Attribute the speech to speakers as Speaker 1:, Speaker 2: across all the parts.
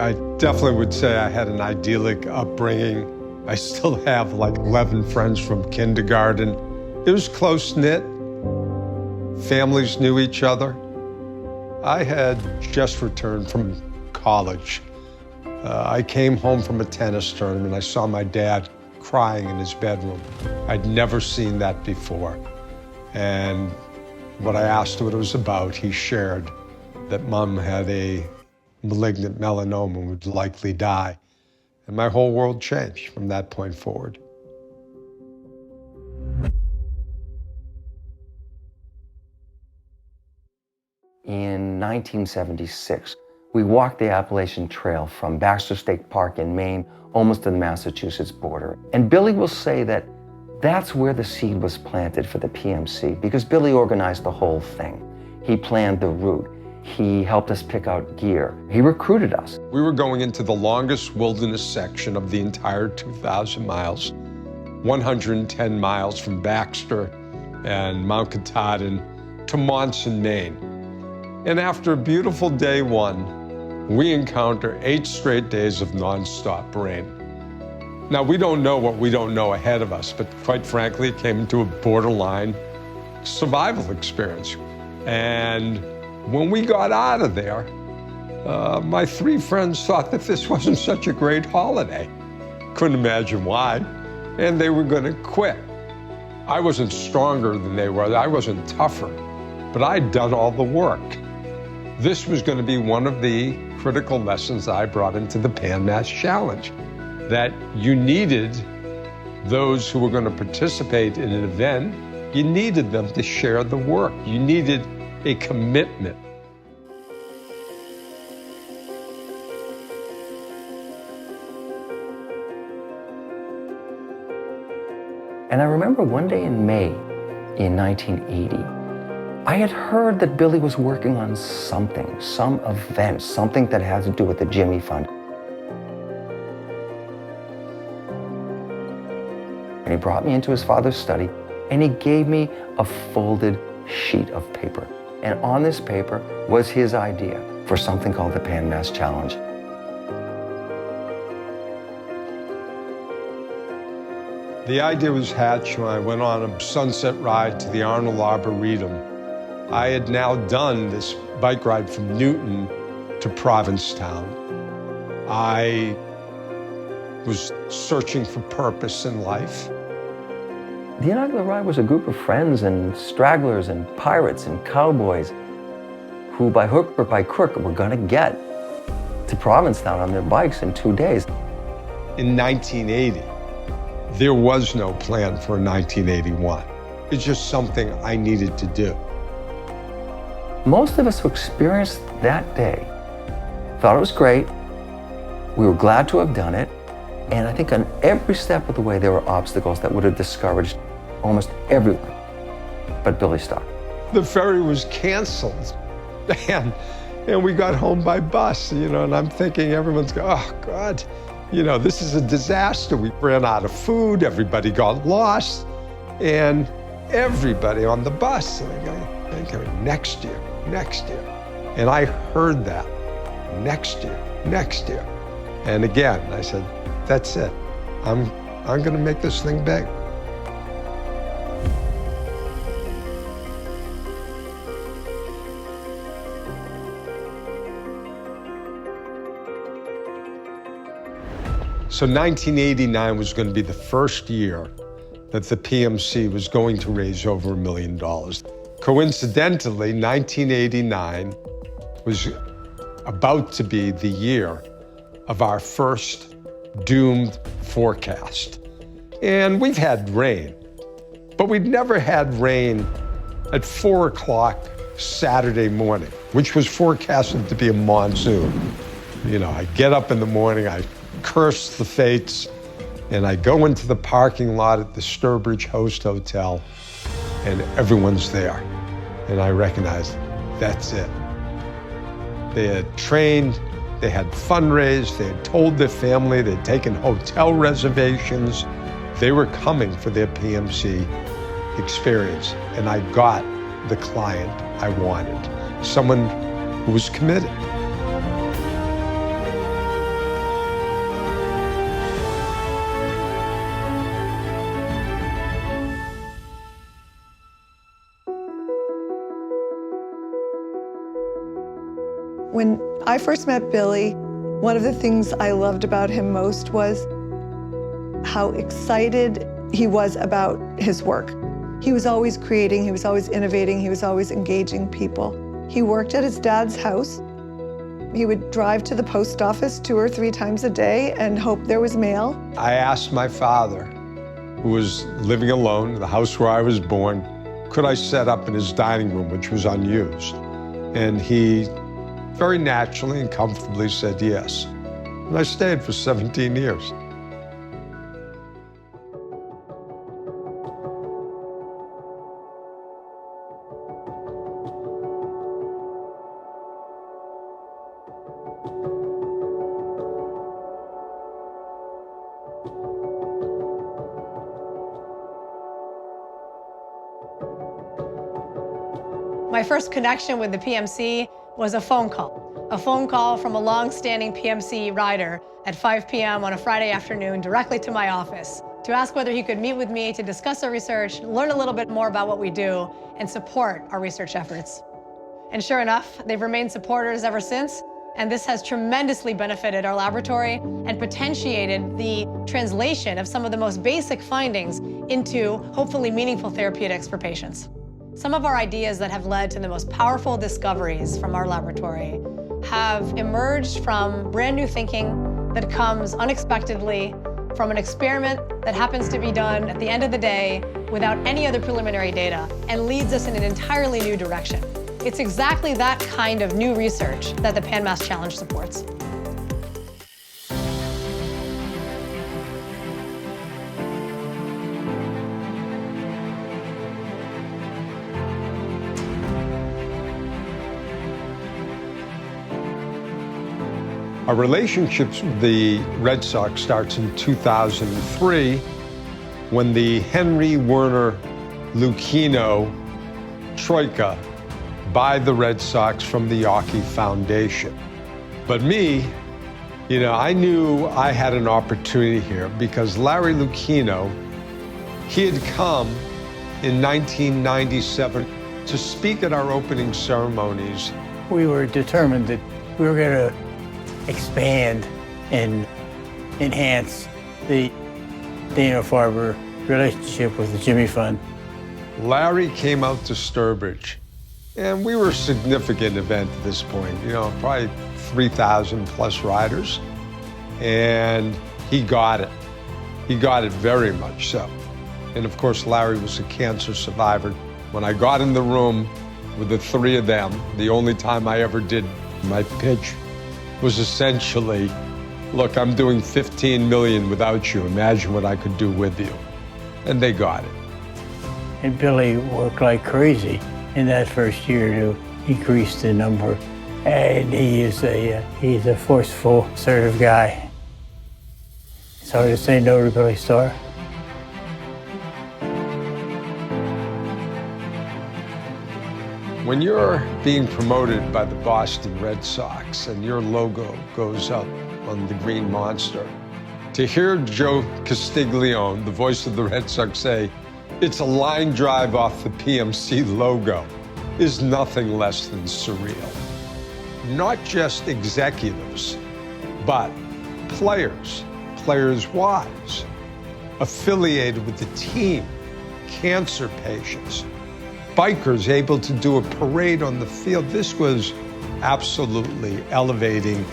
Speaker 1: I definitely would say I had an idyllic upbringing. I still have like 11 friends from kindergarten. It was close-knit. Families knew each other. I had just returned from college. I came home from a tennis tournament. I saw my dad crying in his bedroom. I'd never seen that before. And when I asked what it was about, he shared that Mom had a malignant melanoma and would likely die. And my whole world changed from that point forward.
Speaker 2: In 1976, we walked the Appalachian Trail from Baxter State Park in Maine, almost to the Massachusetts border. And Billy will say that that's where the seed was planted for the PMC, because Billy organized the whole thing. He planned the route. He helped us pick out gear. He recruited us.
Speaker 1: We were going into the longest wilderness section of the entire 2,000 miles, 110 miles from Baxter and Mount Katahdin to Monson, Maine. And after a beautiful day one, we encounter 8 straight days of nonstop rain. Now, we don't know what we don't know ahead of us, but quite frankly, it came into a borderline survival experience. And when we got out of there, my 3 friends thought that this wasn't such a great holiday. Couldn't imagine why, and they were gonna quit. I wasn't stronger than they were, I wasn't tougher, but I'd done all the work. This was gonna be one of the critical lessons I brought into the Pan Mass Challenge, that you needed those who were gonna participate in an event, you needed them to share the work. You needed a commitment.
Speaker 2: And I remember one day in May in 1980, I had heard that Billy was working on something, some event, something that had to do with the Jimmy Fund. And he brought me into his father's study and he gave me a folded sheet of paper. And on this paper was his idea for something called the Pan Mass Challenge.
Speaker 1: The idea was hatched when I went on a sunset ride to the Arnold Arboretum. I had now done this bike ride from Newton to Provincetown. I was searching for purpose in life.
Speaker 2: The inaugural ride was a group of friends and stragglers and pirates and cowboys who by hook or by crook were gonna get to Provincetown on their bikes in 2 days.
Speaker 1: In 1980, there was no plan for 1981. It's just something I needed to do.
Speaker 2: Most of us who experienced that day thought it was great. We were glad to have done it. And I think on every step of the way, there were obstacles that would have discouraged almost everyone but Billy Starr.
Speaker 1: The ferry was canceled, and we got home by bus, and I'm thinking everyone's going, oh, God, this is a disaster. We ran out of food, everybody got lost, and everybody on the bus, and I go, next year. And I heard that, next year. And again, I said, that's it. I'm gonna make this thing big. So 1989 was going to be the first year that the PMC was going to raise over $1 million. Coincidentally, 1989 was about to be the year of our first doomed forecast. And we've had rain, but we'd never had rain at 4 o'clock Saturday morning, which was forecasted to be a monsoon. I get up in the morning, I curse the fates, and I go into the parking lot at the Sturbridge Host Hotel, and everyone's there. And I recognize that's it. They had trained, they had fundraised, they had told their family, they'd taken hotel reservations. They were coming for their PMC experience. And I got the client I wanted, someone who was committed.
Speaker 3: When I first met Billy, one of the things I loved about him most was how excited he was about his work. He was always creating, he was always innovating, he was always engaging people. He worked at his dad's house. He would drive to the post office 2 or 3 times a day and hope there was mail.
Speaker 1: I asked my father, who was living alone in the house where I was born, could I set up in his dining room, which was unused? And he very naturally and comfortably said yes. And I stayed for 17 years.
Speaker 4: My first connection with the PMC was a phone call from a long-standing PMC rider at 5 p.m. on a Friday afternoon directly to my office to ask whether he could meet with me to discuss our research, learn a little bit more about what we do, and support our research efforts. And sure enough, they've remained supporters ever since, and this has tremendously benefited our laboratory and potentiated the translation of some of the most basic findings into hopefully meaningful therapeutics for patients. Some of our ideas that have led to the most powerful discoveries from our laboratory have emerged from brand new thinking that comes unexpectedly from an experiment that happens to be done at the end of the day without any other preliminary data and leads us in an entirely new direction. It's exactly that kind of new research that the PanMass Challenge supports.
Speaker 1: Our relationship with the Red Sox starts in 2003 when the Henry Werner Lucchino Troika buy the Red Sox from the Yawkey Foundation. But me, I knew I had an opportunity here because Larry Lucchino, he had come in 1997 to speak at our opening ceremonies.
Speaker 5: We were determined that we were going to expand and enhance the Dana-Farber relationship with the Jimmy Fund.
Speaker 1: Larry came out to Sturbridge, and we were a significant event at this point, probably 3,000 plus riders, and he got it. He got it very much so. And of course, Larry was a cancer survivor. When I got in the room with the 3 of them, the only time I ever did my pitch was essentially, look, I'm doing 15 million without you. Imagine what I could do with you. And they got it.
Speaker 5: And Billy worked like crazy in that first year to increase the number. And he's a forceful, assertive guy. It's hard to say no to Billy Starr.
Speaker 1: When you're being promoted by the Boston Red Sox and your logo goes up on the green monster, to hear Joe Castiglione, the voice of the Red Sox, say, it's a line drive off the PMC logo, is nothing less than surreal. Not just executives, but players, players' wives, affiliated with the team, cancer patients, bikers able to do a parade on the field. This was absolutely elevating.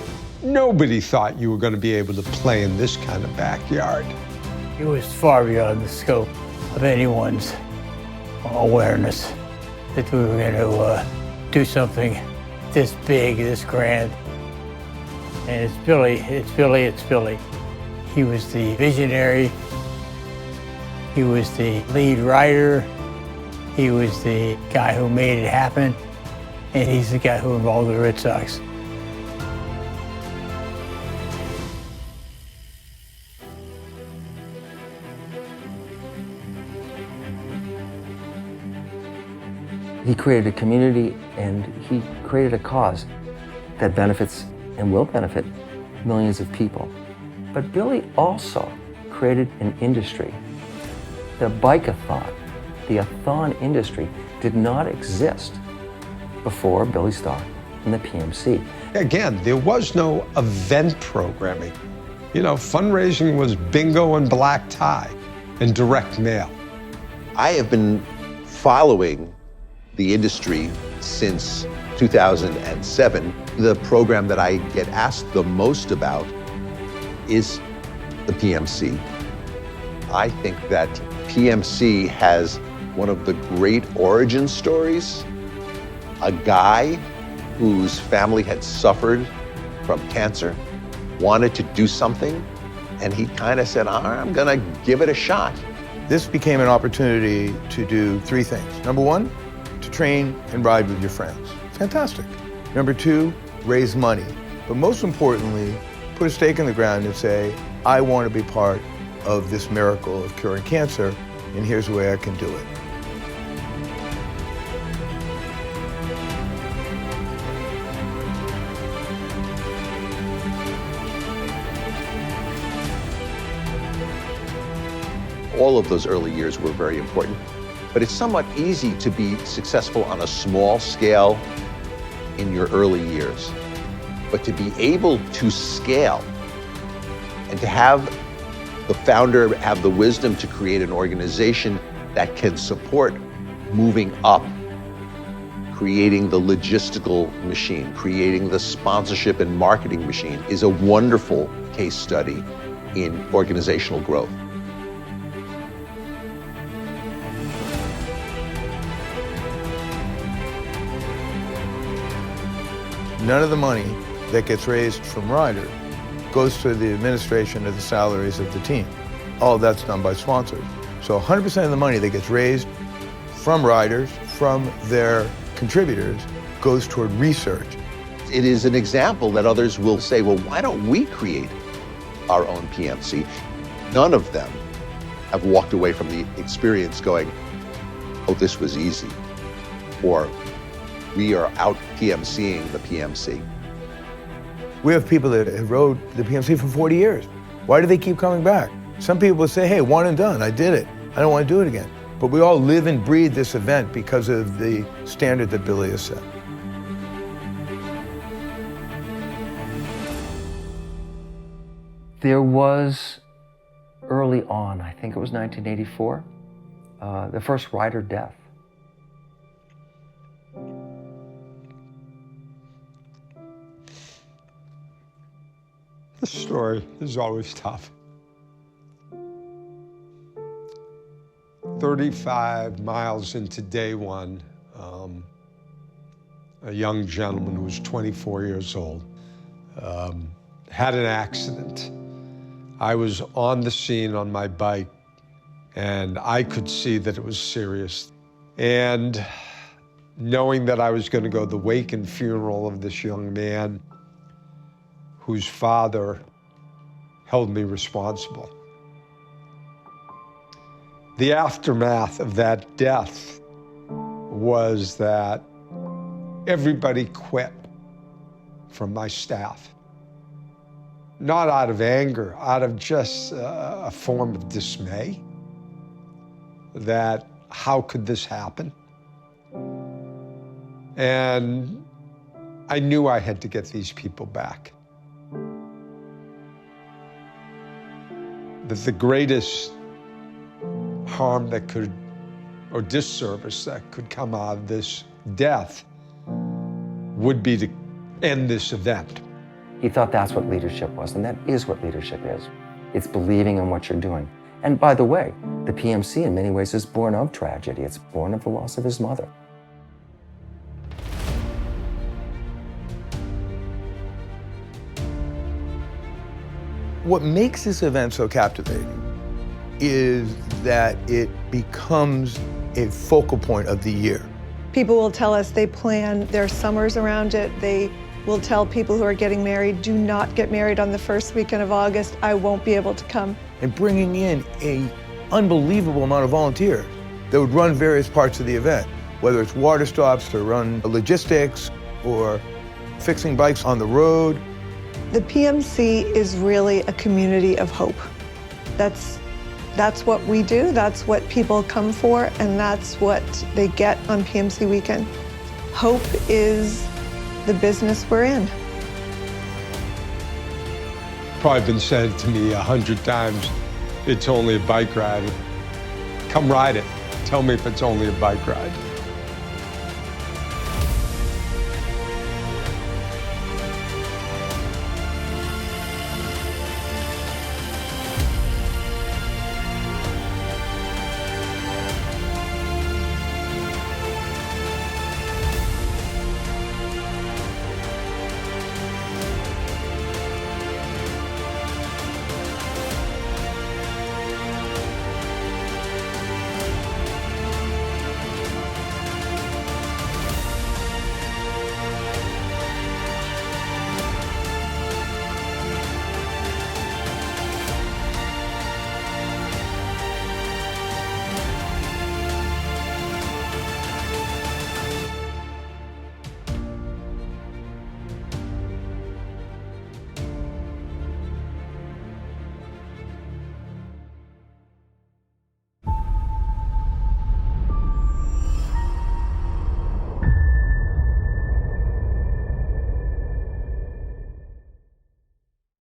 Speaker 1: Nobody thought you were going to be able to play in this kind of backyard.
Speaker 5: It was far beyond the scope of anyone's awareness that we were going to do something this big, this grand. And it's Billy, it's Billy, it's Billy. He was the visionary. He was the lead writer. He was the guy who made it happen, and he's the guy who involved the Red Sox.
Speaker 2: He created a community and he created a cause that benefits and will benefit millions of people. But Billy also created an industry, the bike-a-thon. The a-thon industry did not exist before Billy Starr in the PMC.
Speaker 1: Again, there was no event programming. You know, fundraising was bingo and black tie and direct mail.
Speaker 6: I have been following the industry since 2007. The program that I get asked the most about is the PMC. I think that PMC has one of the great origin stories. A guy whose family had suffered from cancer, wanted to do something, and he kind of said, I'm gonna give it a shot.
Speaker 7: This became an opportunity to do three things. Number one, to train and ride with your friends. Fantastic. Number two, raise money. But most importantly, put a stake in the ground and say, I want to be part of this miracle of curing cancer, and here's the way I can do it.
Speaker 6: All of those early years were very important, but it's somewhat easy to be successful on a small scale in your early years. But to be able to scale and to have the founder have the wisdom to create an organization that can support moving up, creating the logistical machine, creating the sponsorship and marketing machine is a wonderful case study in organizational growth.
Speaker 7: None of the money that gets raised from riders goes to the administration of the salaries of the team. All that's done by sponsors. So 100% of the money that gets raised from riders, from their contributors, goes toward research.
Speaker 6: It is an example that others will say, well, why don't we create our own PMC? None of them have walked away from the experience going, oh, this was easy, or we are out PMCing the PMC.
Speaker 7: We have people that have rode the PMC for 40 years. Why do they keep coming back? Some people will say, hey, one and done, I did it. I don't want to do it again. But we all live and breathe this event because of the standard that Billy has set.
Speaker 2: There was early on, I think it was 1984, the first rider death.
Speaker 1: The story is always tough. 35 miles into day one, a young gentleman who was 24 years old had an accident. I was on the scene on my bike, and I could see that it was serious. And knowing that I was going to go to the wake and funeral of this young man, whose father held me responsible. The aftermath of that death was that everybody quit from my staff. Not out of anger, out of just a form of dismay that how could this happen? And I knew I had to get these people back. That the greatest harm that could, or disservice that could come out of this death would be to end this event.
Speaker 2: He thought that's what leadership was, and that is what leadership is. It's believing in what you're doing. And by the way, the PMC in many ways is born of tragedy. It's born of the loss of his mother.
Speaker 7: What makes this event so captivating is that it becomes a focal point of the year.
Speaker 3: People will tell us they plan their summers around it. They will tell people who are getting married, do not get married on the first weekend of August. I won't be able to come.
Speaker 7: And bringing in an unbelievable amount of volunteers that would run various parts of the event, whether it's water stops to run logistics or fixing bikes on the road.
Speaker 3: The PMC is really a community of hope. That's what we do, that's what people come for, and that's what they get on PMC weekend. Hope is the business we're in.
Speaker 1: Probably been said to me 100 times, it's only a bike ride. Come ride it. Tell me if it's only a bike ride.